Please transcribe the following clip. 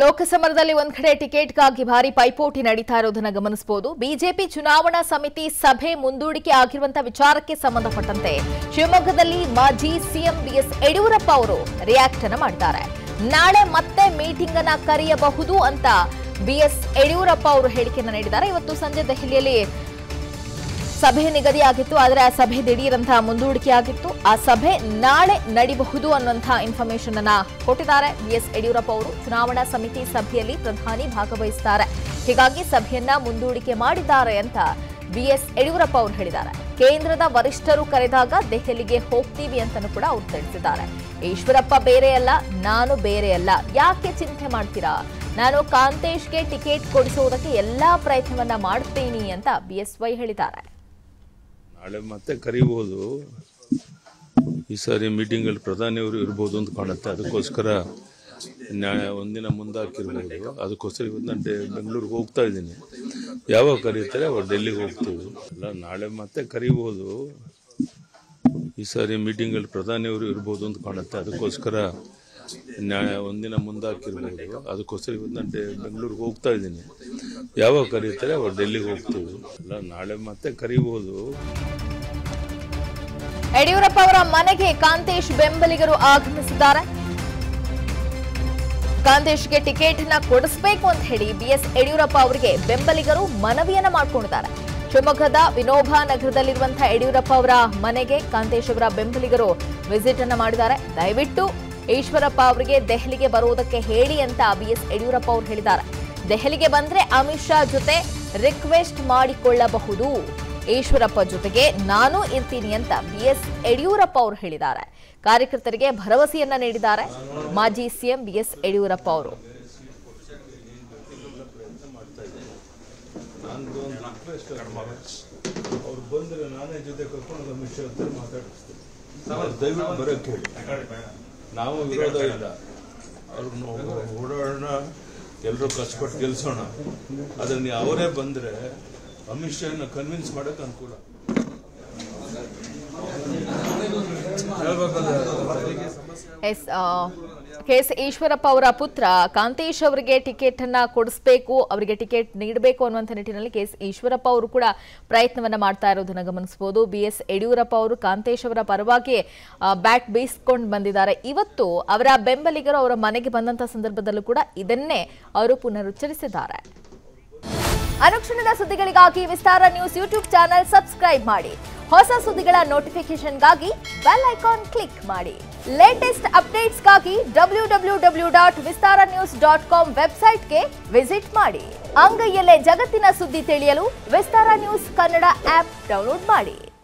ಲೋಕಸಮರದಲ್ಲಿ ಒಂದ್ ಕಡೆ ಟಿಕೆಟ್ಗಾಗಿ ಭಾರಿ ಪೈಪೋಟಿ ನಡೀತಾ ಇರೋದನ್ನ ಗಮನಿಸಬಹುದು. ಬಿಜೆಪಿ ಚುನಾವಣಾ ಸಮಿತಿ ಸಭೆ ಮುಂದೂಡಿಕೆ ಆಗಿರುವಂತಹ ವಿಚಾರಕ್ಕೆ ಸಂಬಂಧಪಟ್ಟಂತೆ ಶಿವಮೊಗ್ಗದಲ್ಲಿ ಮಾಜಿ ಸಿಎಂ ಬಿಎಸ್ ಯಡಿಯೂರಪ್ಪ ಅವರು ರಿಯಾಕ್ಟ್ ಅನ್ನು ಮಾಡಿದ್ದಾರೆ. ನಾಳೆ ಮತ್ತೆ ಮೀಟಿಂಗ್ ಅನ್ನ ಕರೆಯಬಹುದು ಅಂತ ಬಿಎಸ್ ಯಡಿಯೂರಪ್ಪ ಅವರು ಹೇಳಿಕೆಯನ್ನು ನೀಡಿದ್ದಾರೆ. ಇವತ್ತು ಸಂಜೆ ದೆಹಲಿಯಲ್ಲಿ ಸಭೆ ನಿಗದಿಯಾಗಿತ್ತು, ಆದರೆ ಆ ಸಭೆ ದಿಢೀರಂತಹ ಮುಂದೂಡಿಕೆ ಆಗಿತ್ತು. ಆ ಸಭೆ ನಾಳೆ ನಡೀಬಹುದು ಅನ್ನುವಂತಹ ಇನ್ಫಾರ್ಮೇಶನ್ ಅನ್ನ ಕೊಟ್ಟಿದ್ದಾರೆ ಬಿಎಸ್ ಯಡಿಯೂರಪ್ಪ ಅವರು. ಚುನಾವಣಾ ಸಮಿತಿ ಸಭೆಯಲ್ಲಿ ಪ್ರಧಾನಿ ಭಾಗವಹಿಸುತ್ತಾರೆ, ಹೀಗಾಗಿ ಸಭೆಯನ್ನ ಮುಂದೂಡಿಕೆ ಮಾಡಿದ್ದಾರೆ ಅಂತ ಬಿಎಸ್ ಯಡಿಯೂರಪ್ಪ ಅವರು ಹೇಳಿದ್ದಾರೆ. ಕೇಂದ್ರದ ವರಿಷ್ಠರು ಕರೆದಾಗ ದೆಹಲಿಗೆ ಹೋಗ್ತೀವಿ ಅಂತಲೂ ಕೂಡ ಅವರು ತಿಳಿಸಿದ್ದಾರೆ. ಈಶ್ವರಪ್ಪ ಬೇರೆ ಅಲ್ಲ, ನಾನು ಬೇರೆ ಅಲ್ಲ, ಯಾಕೆ ಚಿಂತೆ ಮಾಡ್ತೀರಾ? ನಾನು ಕಾಂತೇಶ್ಗೆ ಟಿಕೆಟ್ ಕೊಡಿಸುವುದಕ್ಕೆ ಎಲ್ಲಾ ಪ್ರಯತ್ನವನ್ನ ಮಾಡ್ತೀನಿ ಅಂತ ಬಿಎಸ್ವೈ ಹೇಳಿದ್ದಾರೆ. ನಾಳೆ ಮತ್ತೆ ಕರೀಬಹುದು. ಈ ಸಾರಿ ಮೀಟಿಂಗ್ ಅಲ್ಲಿ ಪ್ರಧಾನಿಯವರು ಇರ್ಬೋದು ಅಂತ ಕಾಣುತ್ತೆ. ಅದಕ್ಕೋಸ್ಕರ ಒಂದಿನ ಮುಂದಾಕಿರ್ಬೋದು. ಅದಕ್ಕೋಸ್ಕರ ಇವತ್ತು ನಾನು ಬೆಂಗಳೂರಿಗೆ ಹೋಗ್ತಾ ಇದ್ದೀನಿ. ಯಾವಾಗ ಕರೀತಾರೆ ಅವಾಗ ಡೆಲ್ಲಿಗೆ ಹೋಗ್ತೀವಿ. ಅಲ್ಲ, ನಾಳೆ ಮತ್ತೆ ಕರೀಬಹುದು. ಈ ಸಾರಿ ಮೀಟಿಂಗ್ ಅಲ್ಲಿ ಪ್ರಧಾನಿಯವರು ಇರ್ಬೋದು ಅಂತ ಕಾಣುತ್ತೆ. ಅದಕ್ಕೋಸ್ಕರ ಒಂದಿನ ಮುಂದಾಕಿರ್ಬೋದು. ಅದಕ್ಕೋಸ್ಕರ ಇವತ್ತು ನಾನು ಬೆಂಗಳೂರಿಗೆ ಹೋಗ್ತಾ ಇದ್ದೀನಿ. ಯಾವಾಗ ಕರೀತಾರೆ ಅವಾಗ ಡೆಲ್ಲಿಗೆ ಹೋಗ್ತೀವಿ. ಅಲ್ಲ, ನಾಳೆ ಮತ್ತೆ ಕರೀಬಹುದು. ಯಡಿಯೂರಪ್ಪ ಅವರ ಮನೆಗೆ ಕಾಂತೇಶ್ ಬೆಂಬಲಿಗರು ಆಗಮಿಸಿದ್ದಾರೆ. ಕಾಂತೇಶ್ಗೆ ಟಿಕೆಟ್ ನ ಕೊಡಿಸಬೇಕು ಅಂತ ಹೇಳಿ ಬಿಎಸ್ ಯಡಿಯೂರಪ್ಪ ಅವರಿಗೆ ಬೆಂಬಲಿಗರು ಮನವಿಯನ್ನ ಮಾಡಿಕೊಂಡಿದ್ದಾರೆ. ಶಿವಮೊಗ್ಗದ ವಿನೋಬಾ ನಗರದಲ್ಲಿರುವಂತಹ ಯಡಿಯೂರಪ್ಪ ಅವರ ಮನೆಗೆ ಕಾಂತೇಶ್ ಅವರ ಬೆಂಬಲಿಗರು ವಿಸಿಟ್ ಅನ್ನ ಮಾಡಿದ್ದಾರೆ. ದಯವಿಟ್ಟು ಈಶ್ವರಪ್ಪ ಅವರಿಗೆ ದೆಹಲಿಗೆ ಬರುವುದಕ್ಕೆ ಹೇಳಿ ಅಂತ ಬಿಎಸ್ ಯಡಿಯೂರಪ್ಪ ಅವರು ಹೇಳಿದ್ದಾರೆ. ದೆಹಲಿಗೆ ಬಂದ್ರೆ ಅಮಿತ್ ಶಾ ಜೊತೆ ರಿಕ್ವೆಸ್ಟ್ ಮಾಡಿಕೊಳ್ಳಬಹುದು, ಈಶ್ವರಪ್ಪ ಜೊತೆಗೆ ನಾನು ಇರ್ತೀನಿ ಅಂತ ಬಿಎಸ್ ಯಡಿಯೂರಪ್ಪ ಅವರು ಹೇಳಿದ್ದಾರೆ. ಕಾರ್ಯಕರ್ತರಿಗೆ ಭರವಸೆಯನ್ನ ನೀಡಿದ್ದಾರೆ ಮಾಜಿ ಸಿಎಂ ಬಿಎಸ್ ಯಡಿಯೂರಪ್ಪ ಅವರು. ನಾವು ವಿರೋಧ ಇಲ್ಲ, ಅವ್ರನ್ನ ಓಡಾಡೋಣ, ಎಲ್ಲರೂ ಕಷ್ಟಪಟ್ಟು ಗೆಲ್ಸೋಣ. ಆದ್ರೆ ನೀವು ಅವರೇ ಬಂದ್ರೆ ಅಮಿತ್ ಶಾನ ಕನ್ವಿನ್ಸ್ ಮಾಡಕ್ ಅನುಕೂಲ. ಕೆಎಸ್ ಈಶ್ವರಪ್ಪ ಅವರ ಪುತ್ರ ಕಾಂತೇಶ್ ಅವರಿಗೆ ಟಿಕೆಟ್ ಅನ್ನ ಕೊಡಿಸಬೇಕು, ಅವರಿಗೆ ಟಿಕೆಟ್ ನೀಡಬೇಕು ಅನ್ನುವಂಥ ನಿಟ್ಟಿನಲ್ಲಿ ಕೆಎಸ್ ಈಶ್ವರಪ್ಪ ಅವರು ಕೂಡ ಪ್ರಯತ್ನವನ್ನ ಮಾಡ್ತಾ ಇರೋದನ್ನ ಗಮನಿಸಬಹುದು. ಬಿಎಸ್ ಯಡಿಯೂರಪ್ಪ ಅವರು ಕಾಂತೇಶ್ ಅವರ ಪರವಾಗಿ ಬ್ಯಾಟ್ ಬೀಸ್ಕೊಂಡು ಬಂದಿದ್ದಾರೆ. ಇವತ್ತು ಅವರ ಬೆಂಬಲಿಗರು ಅವರ ಮನೆಗೆ ಬಂದಂತಹ ಸಂದರ್ಭದಲ್ಲೂ ಕೂಡ ಇದನ್ನೇ ಅವರು ಪುನರುಚ್ಚರಿಸಿದ್ದಾರೆ. ಅನುಕ್ಷಣದ ಸುದ್ದಿಗಳಿಗಾಗಿ ವಿಸ್ತಾರ ನ್ಯೂಸ್ ಯೂಟ್ಯೂಬ್ ಚಾನೆಲ್ ಸಬ್ಸ್ಕ್ರೈಬ್ ಮಾಡಿ. ಹೊಸ ಸುದ್ದಿಗಳ ನೋಟಿಫಿಕೇಶನ್ಗಾಗಿ ಬೆಲ್ ಐಕಾನ್ ಕ್ಲಿಕ್ ಮಾಡಿ. ಲೇಟೆಸ್ಟ್ ಅಪ್ಡೇಟ್ಸ್ಗಾಗಿ www.vistaranews.com ವೆಬ್ಸೈಟ್ಗೆ ವಿಸಿಟ್ ಮಾಡಿ. ಅಂಗೈಯಲ್ಲೇ ಜಗತ್ತಿನ ಸುದ್ದಿ ತಿಳಿಯಲು ವಿಸ್ತಾರ ನ್ಯೂಸ್ ಕನ್ನಡ ಆಪ್ ಡೌನ್ಲೋಡ್ ಮಾಡಿ.